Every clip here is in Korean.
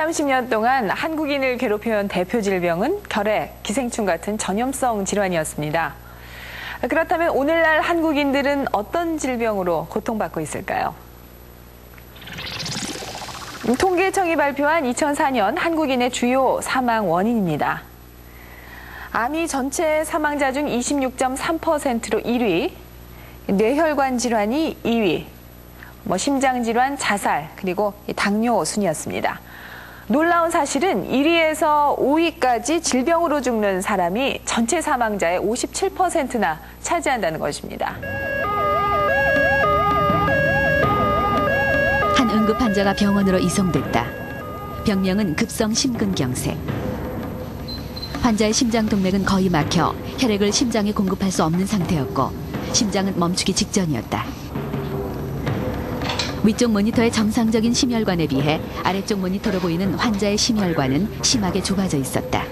30년 동안 한국인을 괴롭혀온 대표 질병은 결핵, 기생충 같은 전염성 질환이었습니다. 그렇다면 오늘날 한국인들은 어떤 질병으로 고통받고 있을까요? 통계청이 발표한 2004년 한국인의 주요 사망 원인입니다. 암이 전체 사망자 중 26.3%로 1위, 뇌혈관 질환이 2위, 심장질환, 자살, 그리고 당뇨 순이었습니다. 놀라운 사실은 1위에서 5위까지 질병으로 죽는 사람이 전체 사망자의 57%나 차지한다는 것입니다. 한 응급 환자가 병원으로 이송됐다. 병명은 급성 심근경색. 환자의 심장 동맥은 거의 막혀 혈액을 심장에 공급할 수 없는 상태였고 심장은 멈추기 직전이었다. 위쪽 모니터의 정상적인 심혈관에 비해 아래쪽 모니터로 보이는 환자의 심혈관은 심하게 좁아져 있었다.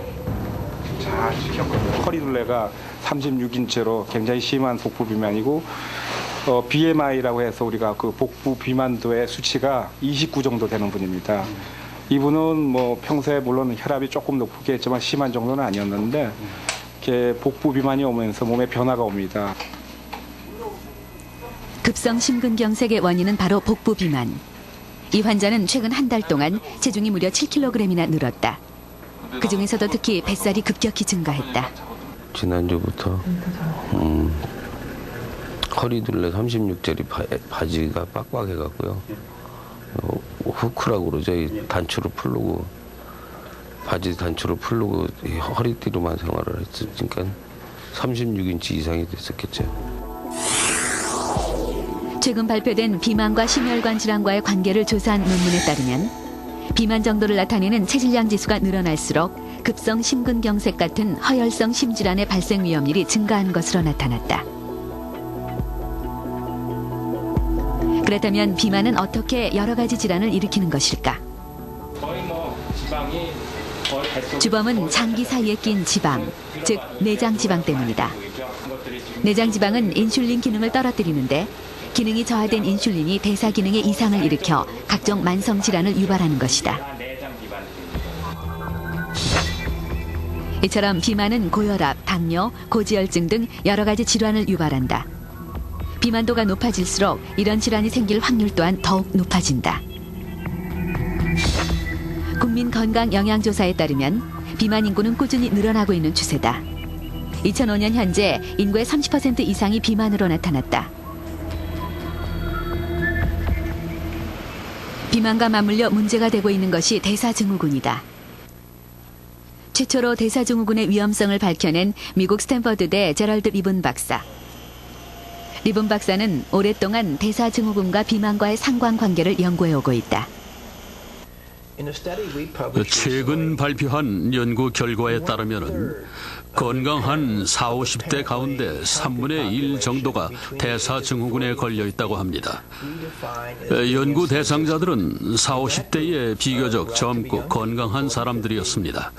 허리둘레가 36인체로 굉장히 심한 복부 비만이고 BMI라고 해서 우리가 그 복부 비만도의 수치가 29 정도 되는 분입니다. 이분은 평소에 물론 혈압이 조금 높게 했지만 심한 정도는 아니었는데 이렇게 복부 비만이 오면서 몸에 변화가 옵니다. 급성 심근경색의 원인은 바로 복부 비만. 이 환자는 최근 한 달 동안 체중이 무려 7kg이나 늘었다. 그중에서도 특히 뱃살이 급격히 증가했다. 지난주부터 허리둘레 36짜리 바지가 빡빡해갖고요. 후크라고 그러죠. 이 단추를 풀르고 바지 단추를 풀르고 허리띠로만 생활을 했으니까 36인치 이상이 됐었겠죠. 최근 발표된 비만과 심혈관 질환과의 관계를 조사한 논문에 따르면 비만 정도를 나타내는 체질량 지수가 늘어날수록 급성 심근경색 같은 허혈성 심질환의 발생 위험률이 증가한 것으로 나타났다. 그렇다면 비만은 어떻게 여러 가지 질환을 일으키는 것일까? 주범은 장기 사이에 낀 지방, 즉 내장 지방 때문이다. 내장 지방은 인슐린 기능을 떨어뜨리는데 기능이 저하된 인슐린이 대사 기능에 이상을 일으켜 각종 만성 질환을 유발하는 것이다. 이처럼 비만은 고혈압, 당뇨, 고지혈증 등 여러 가지 질환을 유발한다. 비만도가 높아질수록 이런 질환이 생길 확률 또한 더욱 높아진다. 국민건강영양조사에 따르면 비만 인구는 꾸준히 늘어나고 있는 추세다. 2005년 현재 인구의 30% 이상이 비만으로 나타났다. 비만과 맞물려 문제가 되고 있는 것이 대사증후군이다. 최초로 대사증후군의 위험성을 밝혀낸 미국 스탠퍼드대 제럴드 리본 박사. 리본 박사는 오랫동안 대사증후군과 비만과의 상관관계를 연구해오고 있다. 최근 발표한 연구 결과에 따르면 건강한 40, 50대 가운데 3분의 1 정도가 대사증후군에 걸려 있다고 합니다. 연구 대상자들은 40, 50대의 비교적 젊고 건강한 사람들이었습니다.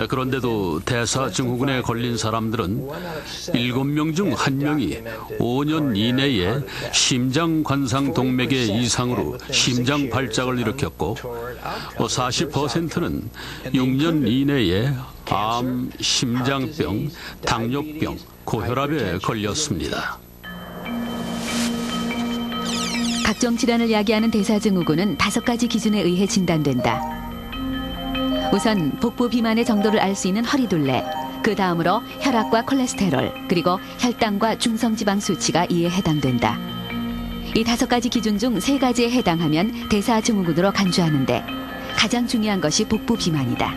그런데도 대사증후군에 걸린 사람들은 7명 중 1명이 5년 이내에 심장관상동맥의 이상으로 심장 발작을 일으켰고 40%는 6년 이내에 암, 심장병, 당뇨병, 고혈압에 걸렸습니다. 각종 질환을 야기하는 대사증후군은 5가지 기준에 의해 진단된다. 우선 복부 비만의 정도를 알 수 있는 허리둘레, 그 다음으로 혈압과 콜레스테롤, 그리고 혈당과 중성지방 수치가 이에 해당된다. 이 5가지 기준 중 3가지에 해당하면 대사증후군으로 간주하는데 가장 중요한 것이 복부 비만이다.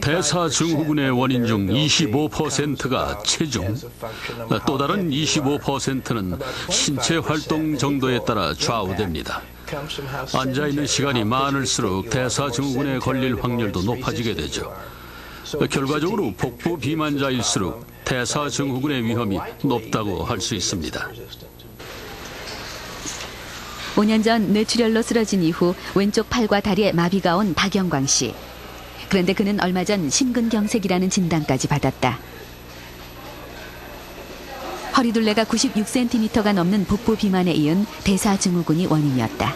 대사증후군의 원인 중 25%가 체중, 또 다른 25%는 신체 활동 정도에 따라 좌우됩니다. 앉아있는 시간이 많을수록 대사증후군에 걸릴 확률도 높아지게 되죠. 결과적으로 복부 비만자일수록 대사증후군의 위험이 높다고 할 수 있습니다. 5년 전 뇌출혈로 쓰러진 이후 왼쪽 팔과 다리에 마비가 온 박영광 씨. 그런데 그는 얼마 전 심근경색이라는 진단까지 받았다. 허리둘레가 96cm가 넘는 복부 비만에 이은 대사증후군이 원인이었다.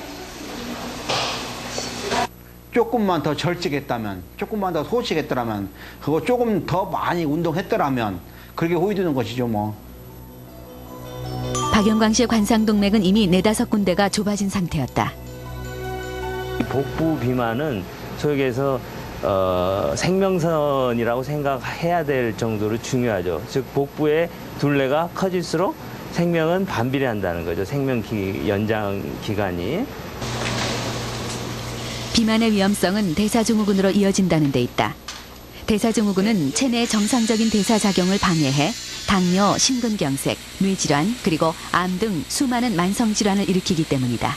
조금만 더 절직했다면, 조금만 더 소식했더라면, 그거 조금 더 많이 운동했더라면 그렇게 호위되는 것이죠 뭐. 박영광 씨의 관상동맥은 이미 4-5군데가 좁아진 상태였다. 복부 비만은 소위 얘기해서 생명선이라고 생각해야 될 정도로 중요하죠. 즉 복부의 둘레가 커질수록 생명은 반비례한다는 거죠. 연장 기간이. 비만의 위험성은 대사증후군으로 이어진다는 데 있다. 대사증후군은 체내의 정상적인 대사작용을 방해해 당뇨, 심근경색, 뇌질환, 그리고 암 등 수많은 만성질환을 일으키기 때문이다.